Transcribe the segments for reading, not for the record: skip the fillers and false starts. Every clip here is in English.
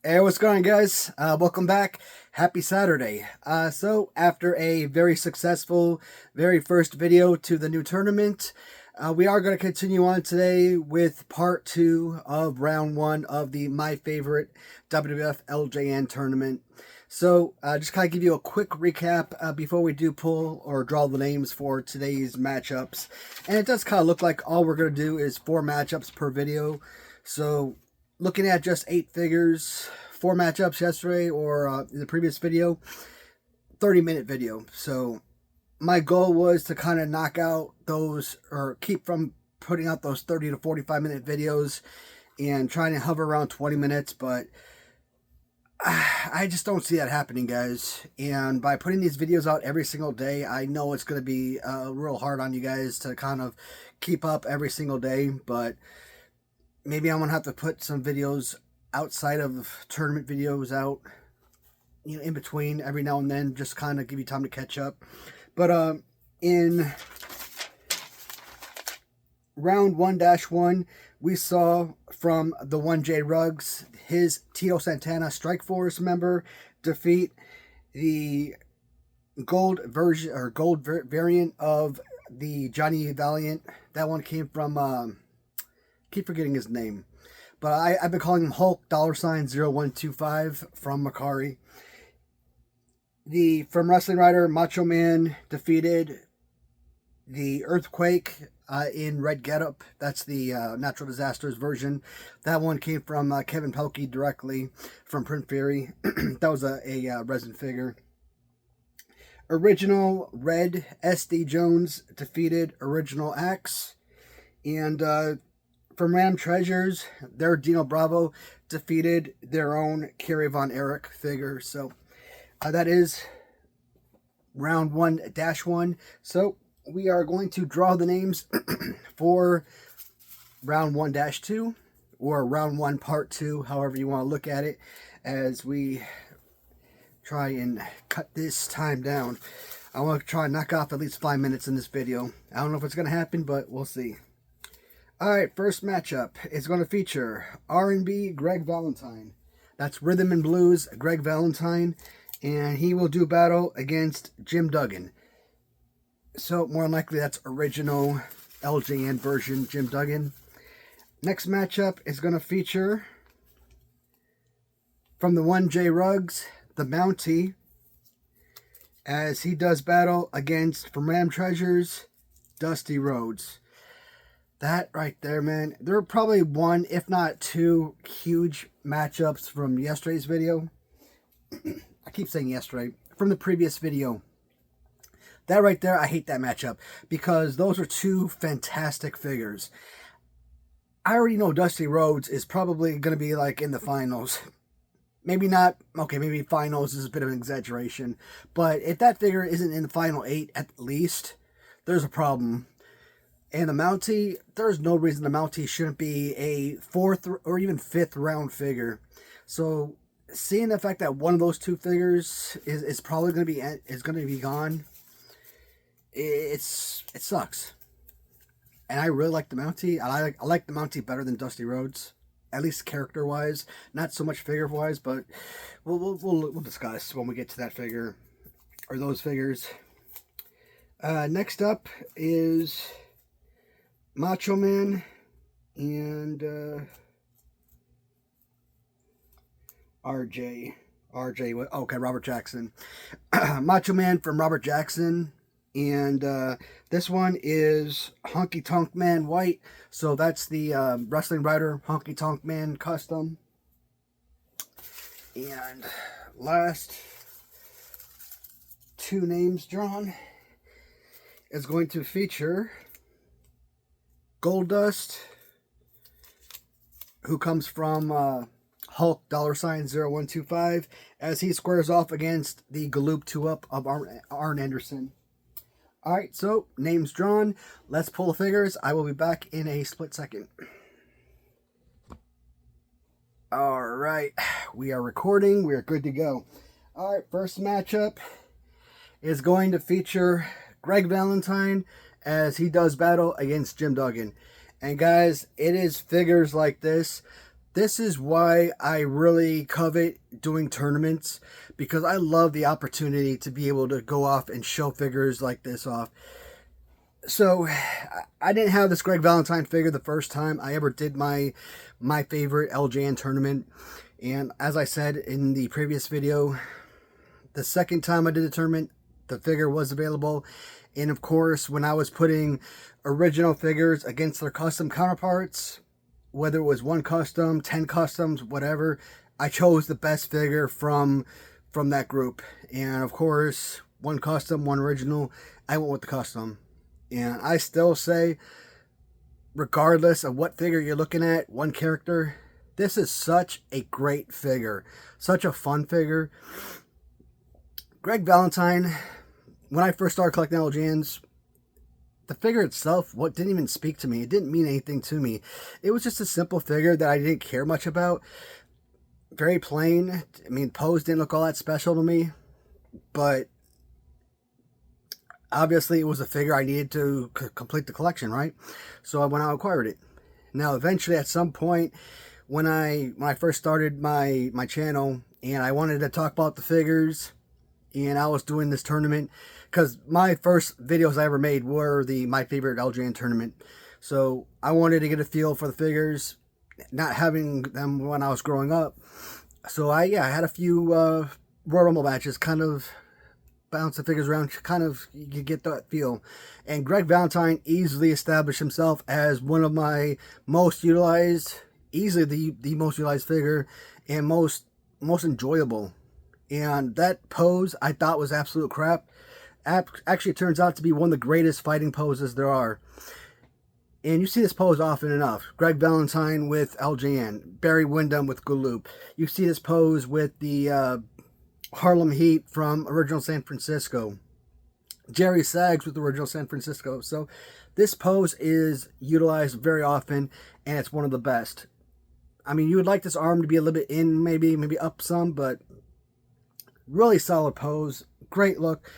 Hey, what's going on, guys? Welcome back. Happy Saturday. So after a very successful very first video to the new tournament, we are going to continue on today with part 2 of round 1 of the My Favorite WWF LJN tournament. So just kind of give you a quick recap before we do pull or draw the names for today's matchups. And it does kind of look like all we're going to do is 4 matchups per video. So looking at just 8 figures, 4 matchups yesterday or in the previous video, 30-minute video. So my goal was to kind of knock out those or keep from putting out those 30 to 45-minute videos and trying to hover around 20 minutes, but I just don't see that happening, guys. And by putting these videos out every single day, I know it's going to be real hard on you guys to kind of keep up every single day, but maybe I'm going to have to put some videos outside of tournament videos out, in between every now and then, just kind of give you time to catch up. But in round 1-1, we saw from the 1J Ruggs, his Tito Santana Strike Force member defeat the gold version or gold variant of the Johnny Valiant. That one came from keep forgetting his name, but I've been calling him Hulk $0125 from Macari. From Wrestling Rider, Macho Man defeated the Earthquake in Red Getup. That's the Natural Disasters version. That one came from Kevin Pelkey directly from Print Fury. That was a resin figure. Original Red SD Jones defeated Original Axe. And from Ram Treasures, their Dino Bravo defeated their own Kerry Von Erich figure. So that is round 1-1. So we are going to draw the names for round 1-2 or round 1 part 2, however you want to look at it, as we try and cut this time down. I want to try and knock off at least 5 minutes in this video. I don't know if it's going to happen, but we'll see. Alright, first matchup is going to feature R&B Greg Valentine. That's Rhythm and Blues Greg Valentine, and he will do battle against Jim Duggan. So more than likely that's original LJN version Jim Duggan. Next matchup is going to feature from the 1J Ruggs, the Bounty, as he does battle against from Ram Treasures, Dusty Rhodes. That right there, man. There are probably one, if not two, huge matchups from yesterday's video. I keep saying yesterday. From the previous video. That right there, I hate that matchup. Because those are two fantastic figures. I already know Dusty Rhodes is probably going to be like in the finals. Maybe not. Okay, maybe finals is a bit of an exaggeration. But if that figure isn't in the final 8 at least, there's a problem. And the Mountie, there's no reason the Mountie shouldn't be a 4th or even 5th round figure. So seeing the fact that one of those two figures is probably going to be gone, it sucks. And I really like the Mountie. I like the Mountie better than Dusty Rhodes, at least character wise, not so much figure wise. But we'll discuss when we get to that figure or those figures. Next up is Macho Man and RJ. Okay, Robert Jackson. Macho Man from Robert Jackson. And this one is Honky Tonk Man White. So that's the Wrestling Rider Honky Tonk Man custom. And last 2 names drawn is going to feature Goldust, who comes from Hulk $0125, as he squares off against the Galoop 2-Up of Arn Anderson. Alright, so names drawn. Let's pull the figures. I will be back in a split second. Alright, we are recording. We are good to go. Alright, first matchup is going to feature Greg Valentine as he does battle against Jim Duggan. And guys, it is figures like this This is why I really covet doing tournaments, because I love the opportunity to be able to go off and show figures like this off. So I didn't have this Greg Valentine figure the first time I ever did my favorite LJN tournament. And as I said in the previous video, the second time I did the tournament, the figure was available. And of course, when I was putting original figures against their custom counterparts, whether it was one custom, 10 customs, whatever, I chose the best figure from that group. And of course, one custom, one original, I went with the custom. And I still say, regardless of what figure you're looking at, one character, this is such a great figure. Such a fun figure. Greg Valentine, when I first started collecting LJNs, the figure itself didn't even speak to me. It didn't mean anything to me. It was just a simple figure that I didn't care much about. Very plain. I mean, pose didn't look all that special to me. But obviously, it was a figure I needed to complete the collection, right? So I went out and acquired it. Now, eventually, at some point, when I first started my channel, and I wanted to talk about the figures, and I was doing this tournament, because my first videos I ever made were my favorite LJN tournament. So I wanted to get a feel for the figures, not having them when I was growing up. So I had a few Royal Rumble matches, kind of bounce the figures around, kind of you get that feel. And Greg Valentine easily established himself as one of my most utilized, easily the most utilized figure, and most enjoyable. And that pose I thought was absolute crap. Actually, it turns out to be one of the greatest fighting poses there are. And you see this pose often enough. Greg Valentine with LJN. Barry Windham with Galoob. You see this pose with the Harlem Heat from Original San Francisco. Jerry Saggs with Original San Francisco. So this pose is utilized very often, and it's one of the best. I mean, you would like this arm to be a little bit in, maybe up some, but really solid pose. Great look.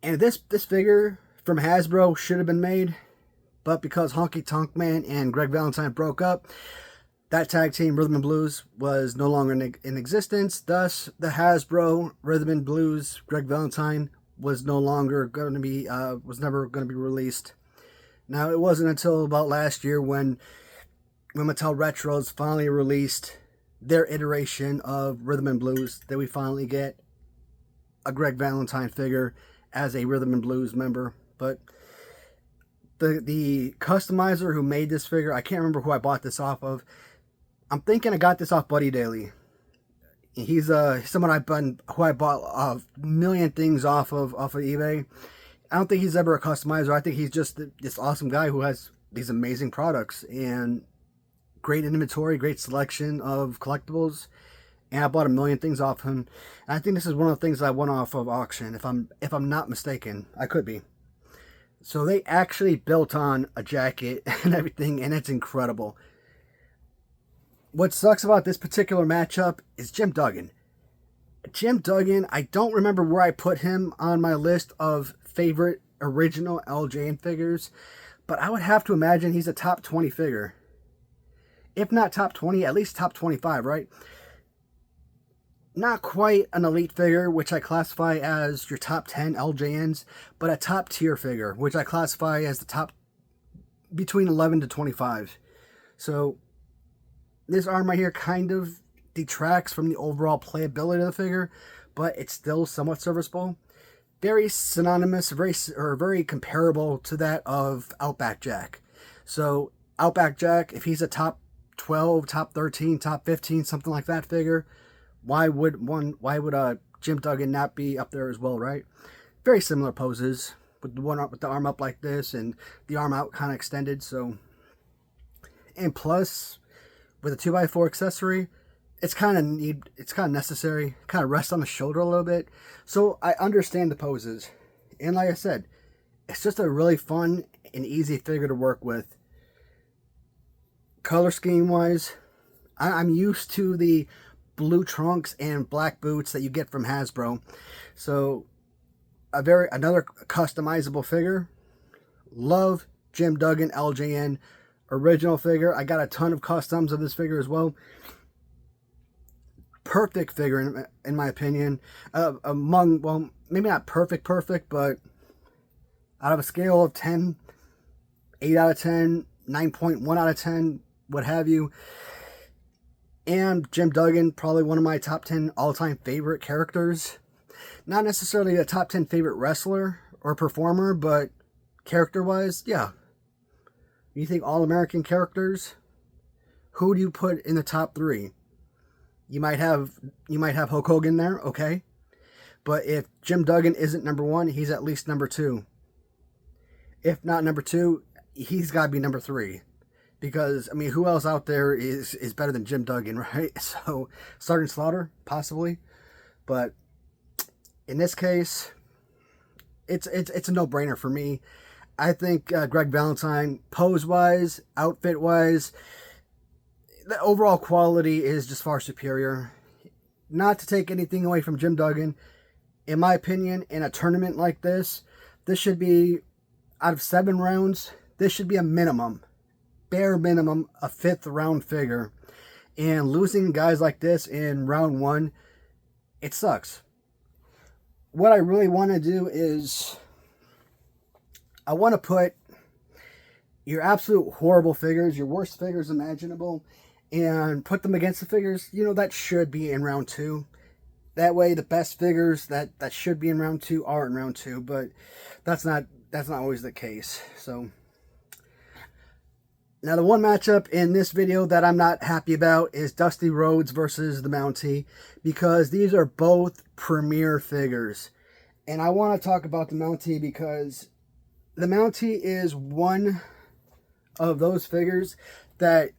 And this figure from Hasbro should have been made, but because Honky Tonk Man and Greg Valentine broke up, that tag team, Rhythm and Blues, was no longer in existence. Thus, the Hasbro Rhythm and Blues Greg Valentine was no longer going to be, was never going to be released. Now, it wasn't until about last year when Mattel Retros finally released their iteration of Rhythm and Blues that we finally get a Greg Valentine figure as a Rhythm and Blues member. But the customizer who made this figure, I can't remember who I bought this off of. I'm thinking I got this off Buddy Daly. He's someone who I bought a million things off of eBay. I don't think he's ever a customizer. I think he's just this awesome guy who has these amazing products and great inventory, great selection of collectibles. And I bought a million things off him. And I think this is one of the things I won off of auction, if I'm not mistaken. I could be. So they actually built on a jacket and everything, and it's incredible. What sucks about this particular matchup is Jim Duggan. Jim Duggan, I don't remember where I put him on my list of favorite original LJN figures, but I would have to imagine he's a top 20 figure. If not top 20, at least top 25, right? Not quite an elite figure, which I classify as your top 10 LJNs, but a top tier figure, which I classify as the top between 11 to 25. So this arm right here kind of detracts from the overall playability of the figure, but it's still somewhat serviceable. Very synonymous, very comparable to that of Outback Jack. So Outback Jack, if he's a top 12, top 13, top 15, something like that figure, why would Jim Duggan not be up there as well, right? Very similar poses with the arm up like this and the arm out kind of extended. So, and plus with a 2x4 accessory, it's kind of necessary. Kind of rests on the shoulder a little bit. So I understand the poses, and like I said, it's just a really fun and easy figure to work with. Color scheme wise, I'm used to the blue trunks and black boots that you get from Hasbro. So another customizable figure. Love Jim Duggan LJN original figure. I got a ton of customs of this figure as well. Perfect figure in my opinion. Among, well, maybe not perfect, but out of a scale of 10, 8 out of 10, 9.1 out of 10, what have you. And Jim Duggan, probably one of my top 10 all-time favorite characters. Not necessarily a top 10 favorite wrestler or performer, but character-wise, yeah. You think all-American characters? Who do you put in the top 3? You might have Hulk Hogan there, okay. But if Jim Duggan isn't number 1, he's at least number 2. If not number 2, he's got to be number 3. Because, I mean, who else out there is better than Jim Duggan, right? So, Sergeant Slaughter, possibly. But in this case, it's a no-brainer for me. I think Greg Valentine, pose-wise, outfit-wise, the overall quality is just far superior. Not to take anything away from Jim Duggan. In my opinion, in a tournament like this should be, out of 7 rounds, this should be a minimum. Bare minimum, a 5th round figure. And losing guys like this in round 1, it sucks. What I really want to do is, I want to put your absolute horrible figures, your worst figures imaginable, and put them against the figures, you know, that should be in round 2. That way, the best figures that should be in round 2 are in round 2, but that's not always the case. So, now the one matchup in this video that I'm not happy about is Dusty Rhodes versus the Mountie, because these are both premier figures. And I want to talk about the Mountie because the Mountie is one of those figures that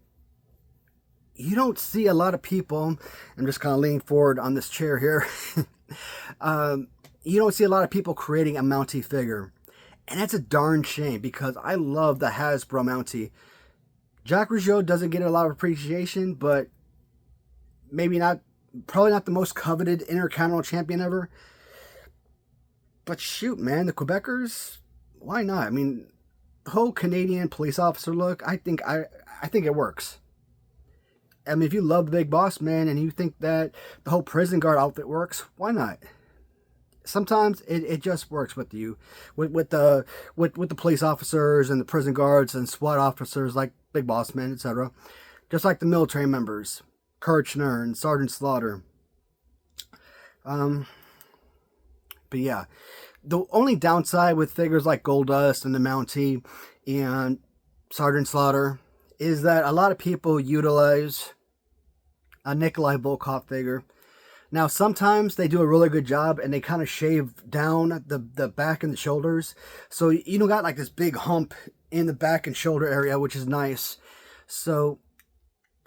you don't see a lot of people. I'm just kind of leaning forward on this chair here. You don't see a lot of people creating a Mountie figure. And that's a darn shame, because I love the Hasbro Mountie. Jacques Rougeau doesn't get a lot of appreciation, but maybe not, probably not the most coveted Intercontinental Champion ever. But shoot, man, the Quebecers, why not? I mean, the whole Canadian police officer look, I think it works. I mean, if you love the Big Boss Man and you think that the whole prison guard outfit works, why not? Sometimes it just works with you, with the police officers and the prison guards and SWAT officers like Big Boss Man, etc. Just like the military members, Kirchner and Sergeant Slaughter. But yeah, the only downside with figures like Goldust and the Mountie and Sergeant Slaughter is that a lot of people utilize a Nikolai Volkov figure. Now, sometimes they do a really good job and they kind of shave down the back and the shoulders. So you don't got like this big hump in the back and shoulder area, which is nice. So,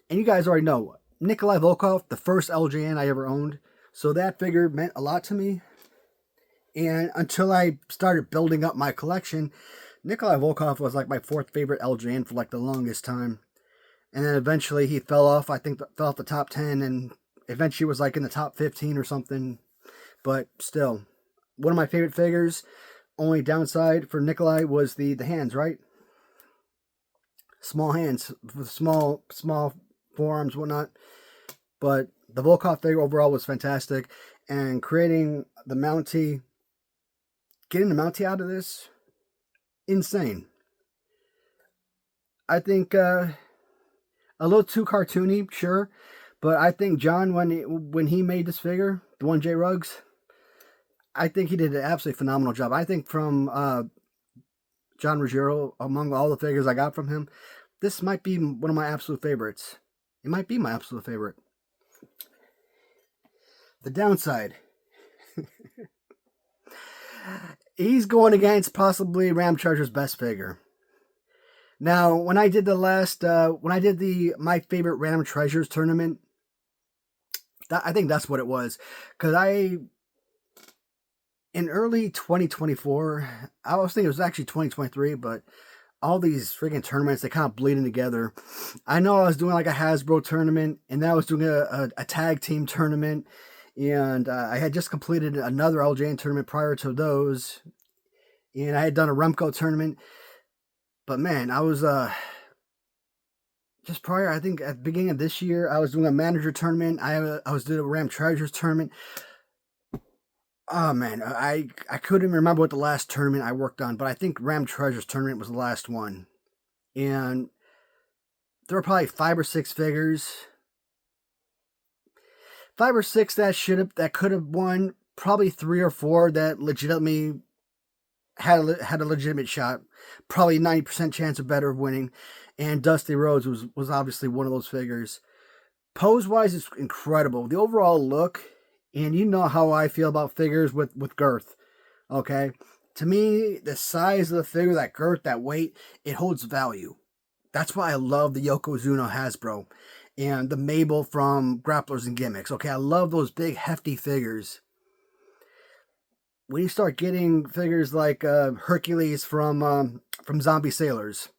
and you guys already know, Nikolai Volkov, the first LJN I ever owned. So that figure meant a lot to me. And until I started building up my collection, Nikolai Volkov was like my 4th favorite LJN for like the longest time. And then eventually he fell off, I think fell off the top 10 and eventually was like in the top 15 or something. But still, one of my favorite figures. Only downside for Nikolai was the hands, right? Small hands with small forearms, whatnot. But the Volkov figure overall was fantastic. And creating the Mountie, getting the Mountie out of this, insane. I think a little too cartoony, sure. But I think John, when he made this figure, the one J Ruggs, I think he did an absolutely phenomenal job. I think from John Ruggiero, among all the figures I got from him, this might be one of my absolute favorites. It might be my absolute favorite. The downside. He's going against possibly Ram Charger's best figure. Now, when I did the My Favorite Random Treasures tournament, I think that's what it was. Because in early 2024, I was thinking it was actually 2023, but all these freaking tournaments, they kind of bleeding together. I know I was doing like a Hasbro tournament, and then I was doing a tag team tournament, and I had just completed another LJN tournament prior to those, and I had done a Remco tournament. But man, I was just prior, I think at the beginning of this year, I was doing a manager tournament. I was doing a Ram Treasures tournament. Oh man, I couldn't remember what the last tournament I worked on, but I think Ram Treasures tournament was the last one. And there were probably 5 or 6 figures. 5 or 6 that could have won. Probably 3 or 4 that legitimately had a legitimate shot. Probably 90% chance or better of winning. And Dusty Rhodes was obviously one of those figures. Pose wise, it's incredible. The overall look, and you know how I feel about figures with girth. Okay, to me, the size of the figure, that girth, that weight, it holds value. That's why I love the Yokozuna Hasbro and the Mabel from Grapplers and Gimmicks. Okay, I love those big, hefty figures. When you start getting figures like Hercules from Zombie Sailors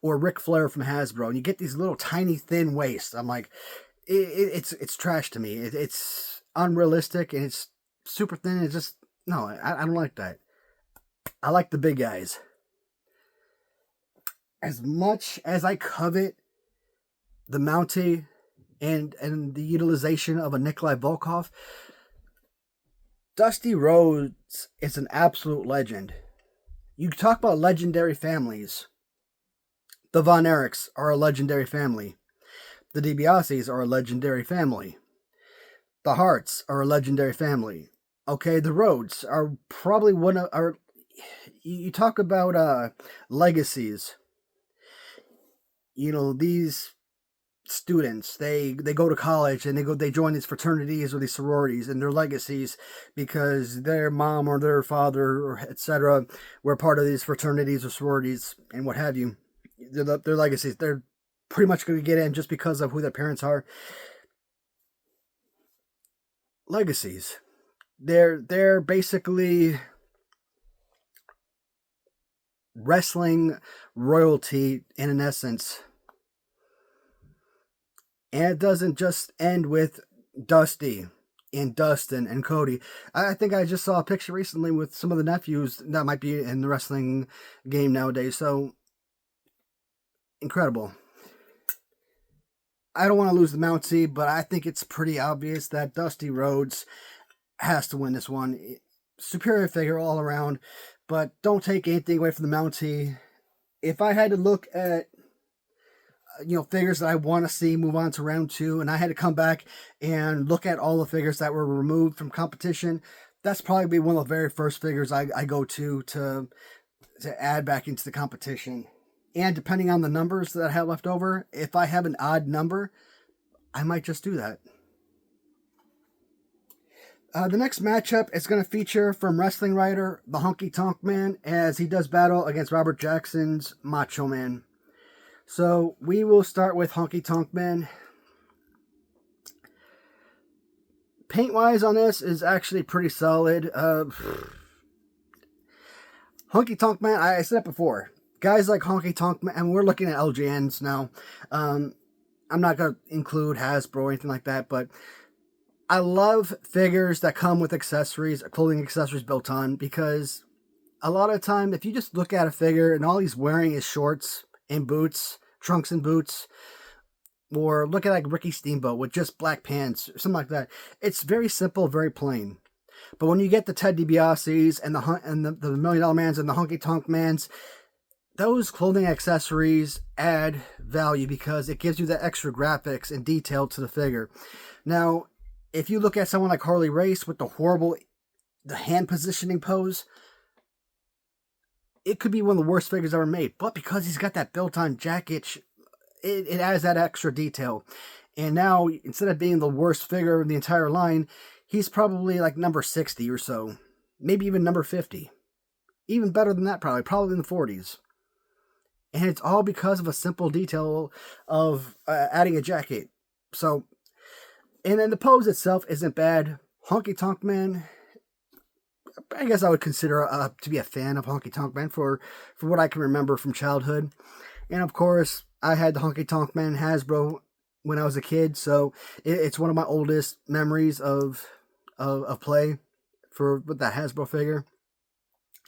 or Ric Flair from Hasbro, and you get these little tiny thin waists, I'm like, it's trash to me. It's unrealistic and it's super thin. It's just no, I don't like that. I like the big guys. As much as I covet the Mountie and the utilization of a Nikolai Volkov, Dusty Rhodes is an absolute legend. You talk about legendary families. The Von Erichs are a legendary family. The DiBiase's are a legendary family. The Harts are a legendary family. Okay, the Rhodes are probably one of our. You talk about legacies. You know, these students, they go to college and they join these fraternities or these sororities, and their legacies because their mom or their father or etc. were part of these fraternities or sororities and what have you. Their legacies, they're pretty much going to get in just because of who their parents are. Legacies, they're basically wrestling royalty in an essence. And it doesn't just end with Dusty and Dustin and Cody. I think I just saw a picture recently with some of the nephews that might be in the wrestling game nowadays. So, incredible. I don't want to lose the Mountie, but I think it's pretty obvious that Dusty Rhodes has to win this one. Superior figure all around, but don't take anything away from the Mountie. If I had to look at figures that I want to see move on to round 2, and I had to come back and look at all the figures that were removed from competition, that's probably be one of the very first figures I go to add back into the competition. And depending on the numbers that I have left over, if I have an odd number, I might just do that. The next matchup is going to feature from Wrestling Writer, the Honky Tonk Man, as he does battle against Robert Jackson's Macho Man. So we will start with Honky Tonk Man. Paint-wise on this is actually pretty solid. Honky Tonk Man, I said it before. Guys like Honky Tonk Man, and we're looking at LJNs now. I'm not going to include Hasbro or anything like that, but I love figures that come with accessories, clothing accessories built on, because a lot of the time, if you just look at a figure and all he's wearing is shorts and boots, trunks and boots, or look at like Ricky Steamboat with just black pants, something like that. It's very simple, very plain. But when you get the Ted DiBiase's and the $1 Million Mans and the Honky Tonk Mans, those clothing accessories add value because it gives you that extra graphics and detail to the figure. Now, if you look at someone like Harley Race with the hand positioning pose, it could be one of the worst figures ever made. But because he's got that built-on jacket, it adds that extra detail. And now, instead of being the worst figure in the entire line, he's probably like number 60 or so. Maybe even number 50. Even better than that, probably in the 40s. And it's all because of a simple detail of adding a jacket. So, and then the pose itself isn't bad. Honky Tonk Man, I guess I would consider to be a fan of Honky Tonk Man for what I can remember from childhood. And of course, I had the Honky Tonk Man Hasbro when I was a kid, so it's one of my oldest memories of play with that Hasbro figure.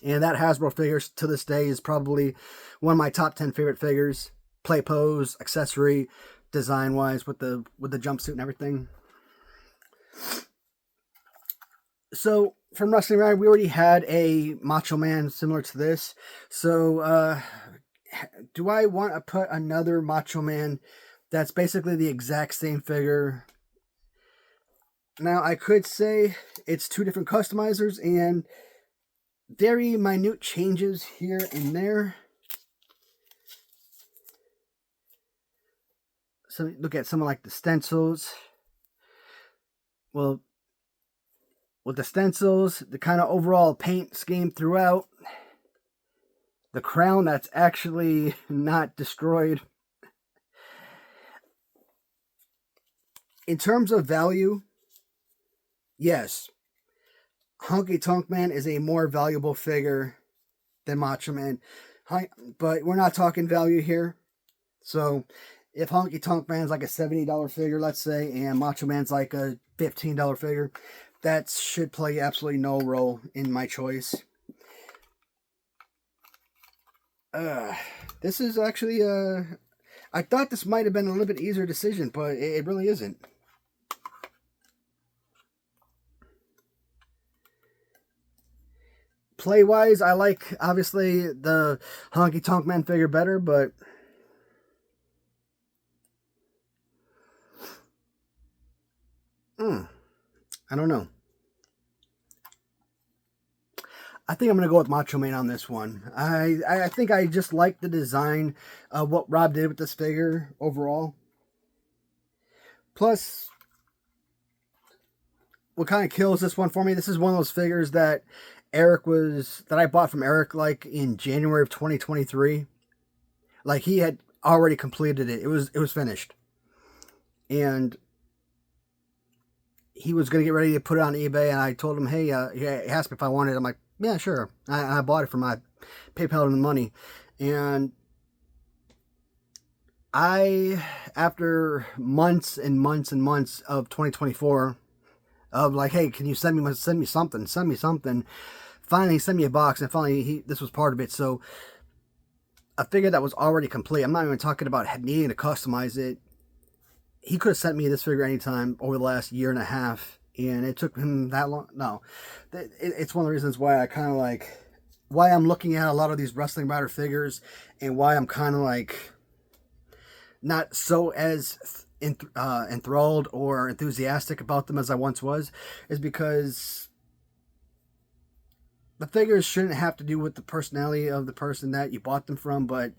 And that Hasbro figure to this day is probably one of my top 10 favorite figures. play pose, accessory, design wise with the jumpsuit and everything. So from Wrestling Ride, we already had a Macho Man similar to this. So do I want to put another Macho Man that's basically the exact same figure? Now I could say it's two different customizers and very minute changes here and there. So look at something like the stencils. Well, with the stencils, the kind of overall paint scheme throughout, the crown that's actually not destroyed. In terms of value, yes, Honky Tonk Man is a more valuable figure than Macho Man. But we're not talking value here. So if Honky Tonk Man's like a $70 figure, let's say, and Macho Man's like a $15 figure, that should play absolutely no role in my choice. This is actually, I thought this might have been a little bit easier decision, but it really isn't. Play-wise, I like, obviously, the Honky Tonk Man figure better, but I don't know. I think I'm going to go with Macho Man on this one. I think I just like the design of what Rob did with this figure overall. Plus, what kind of kills this one for me, this is one of those figures that I bought from Eric like in January of 2023. Like he had already completed it. It was finished. And he was going to get ready to put it on eBay, and I told him, hey, he asked me if I wanted it. I'm like, yeah, sure. I bought it for my PayPal and the money. And after months and months and months of 2024, of like, hey, can you send me something? Finally, he sent me a box, and finally, this was part of it. So, a figure that was already complete. I'm not even talking about needing to customize it. He could have sent me this figure anytime over the last year and a half, and it took him that long. No, it's one of the reasons why I kind of like, why I'm looking at a lot of these Wrestling Rider figures, and why I'm kind of like not so as enthralled or enthusiastic about them as I once was, is because the figures shouldn't have to do with the personality of the person that you bought them from, but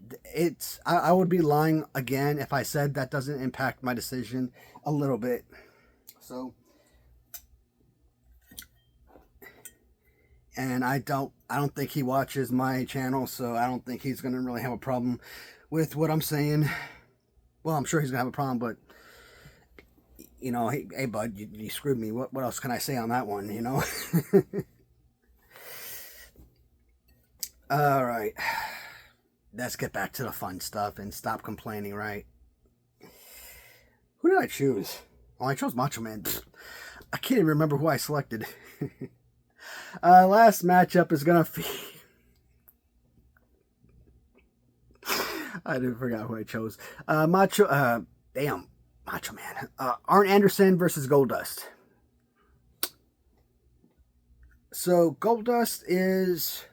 I would be lying again if I said that doesn't impact my decision a little bit. So, and I don't think he watches my channel, so I don't think he's going to really have a problem with what I'm saying. Well, I'm sure he's going to have a problem, but you know, hey bud, you screwed me. What else can I say on that one, you know? All right, let's get back to the fun stuff and stop complaining, right? Who did I choose? Oh, I chose Macho Man. I can't even remember who I selected. Last matchup is gonna be... I didn't forget who I chose. Macho Man. Arn Anderson versus Goldust. So Goldust is...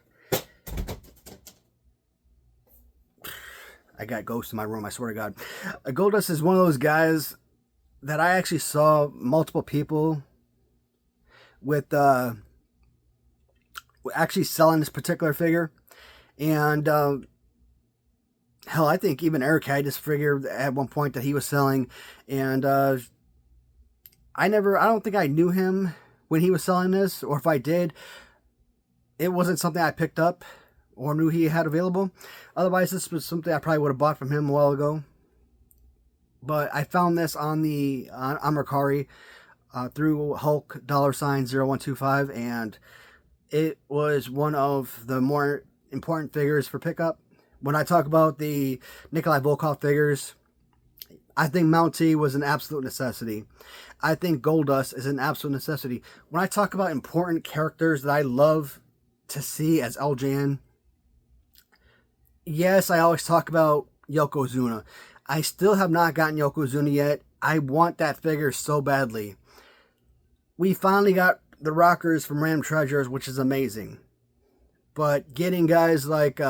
I got ghosts in my room, I swear to God. Goldust is one of those guys that I actually saw multiple people with actually selling this particular figure. And hell, I think even Eric had this figure at one point that he was selling. And I don't think I knew him when he was selling this, or if I did, it wasn't something I picked up or knew he had available. Otherwise, this was something I probably would have bought from him a while ago. But I found this on Mercari through Hulk $0125, and it was one of the more important figures for pickup. When I talk about the Nikolai Volkov figures, I think Mountie was an absolute necessity. I think Goldust is an absolute necessity. When I talk about important characters that I love to see as LJN, yes, I always talk about Yokozuna. I still have not gotten Yokozuna yet. I want that figure so badly. We finally got the rockers from Random Treasures, which is amazing. But getting guys like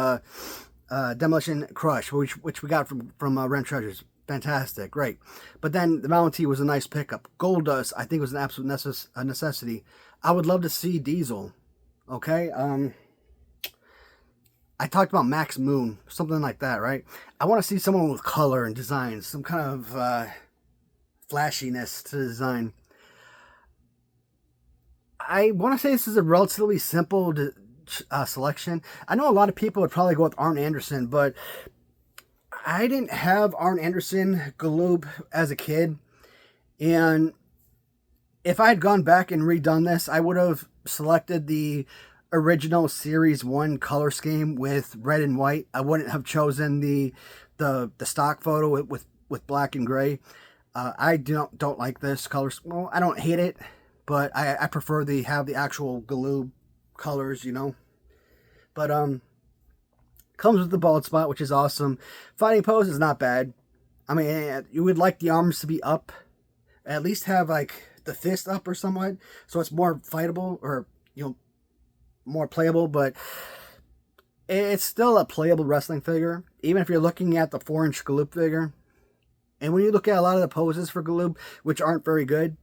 Demolition Crush, which we got from Random Treasures, fantastic, great. But then the Mountie was a nice pickup. Goldust, I think, was an absolute necessity. I would love to see Diesel. Okay, I talked about Max Moon, something like that, right? I want to see someone with color and design, some kind of flashiness to the design. I want to say this is a relatively simple selection. I know a lot of people would probably go with Arn Anderson, but I didn't have Arn Anderson Galoob as a kid. And if I had gone back and redone this, I would have selected the original Series 1 color scheme with red and white. I wouldn't have chosen the stock photo with black and gray. I don't like this color. Well, I don't hate it, but I prefer to have the actual Galoob colors, you know. But comes with the bald spot, which is awesome. Fighting pose is not bad. I mean, you would like the arms to be up, at least have like the fist up or somewhat, so it's more fightable, or you know, more playable. But it's still a playable wrestling figure, even if you're looking at the 4-inch Galoob figure. And when you look at a lot of the poses for Galoob, which aren't very good,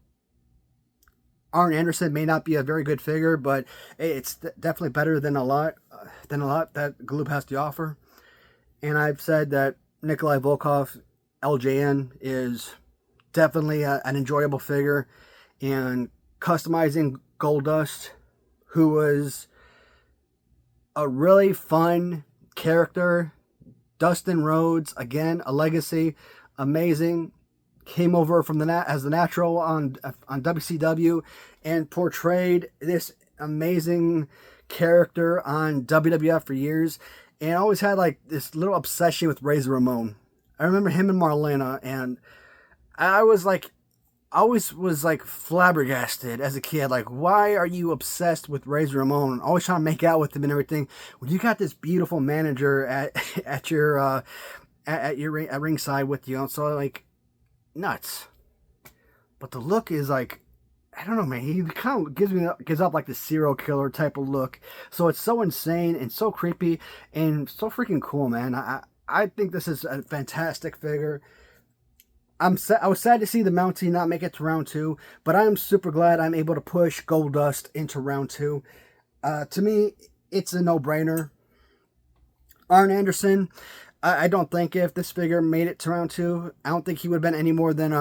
Arn Anderson may not be a very good figure, but it's definitely better than a lot that Galoob has to offer. And I've said that Nikolai Volkov, LJN, is definitely an enjoyable figure. And customizing Goldust, who was a really fun character. Dustin Rhodes, again, a legacy, amazing. Came over from as the Natural on WCW and portrayed this amazing character on WWF for years, and always had like this little obsession with Razor Ramon. I remember him and Marlena, and I always was like flabbergasted as a kid. Like, why are you obsessed with Razor Ramon? Always trying to make out with him and everything. When you got this beautiful manager at your ringside with you, so like nuts. But the look is like, I don't know, man. He kind of gives up like the serial killer type of look. So it's so insane and so creepy and so freaking cool, man. I think this is a fantastic figure. I was sad to see the Mountie not make it to round 2, but I am super glad I'm able to push Goldust into round 2. To me, it's a no-brainer. Arn Anderson, I don't think if this figure made it to round 2, I don't think he would have been any more than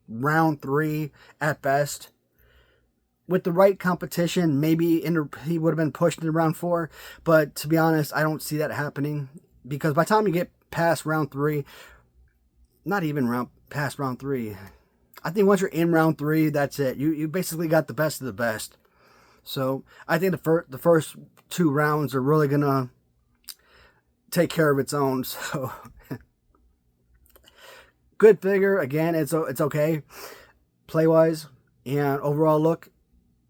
round 3 at best. With the right competition, maybe he would have been pushed into round 4, but to be honest, I don't see that happening, because by the time you get past round 3, not even past round 3, I think once you're in round 3, that's it. You basically got the best of the best. So I think the first 2 rounds are really gonna take care of its own. So good figure. Again, it's okay play wise, and overall look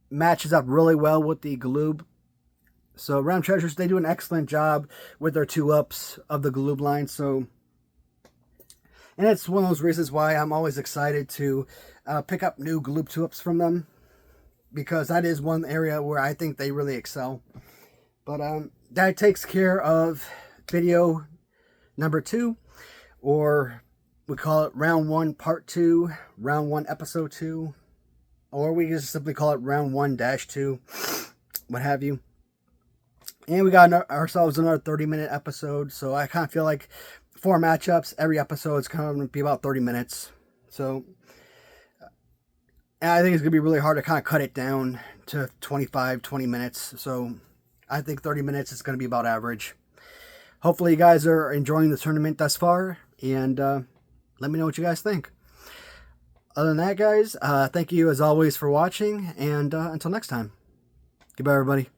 matches up really well with the Galoob. So Random Treasures, they do an excellent job with their 2-ups of the Galoob line. So, and it's one of those reasons why I'm always excited to pick up new Galoob 2-ups from them, because that is one area where I think they really excel. But that takes care of video number 2, or we call it round 1 part 2, round 1 episode 2, or we just simply call it round 1-2, what have you. And we got ourselves another 30-minute episode, so I kind of feel like 4 matchups, every episode is kind of going to be about 30 minutes. So, and I think it's going to be really hard to kind of cut it down to 20 minutes. So, I think 30 minutes is going to be about average. Hopefully, you guys are enjoying the tournament thus far, and let me know what you guys think. Other than that, guys, thank you as always for watching, and until next time. Goodbye, everybody.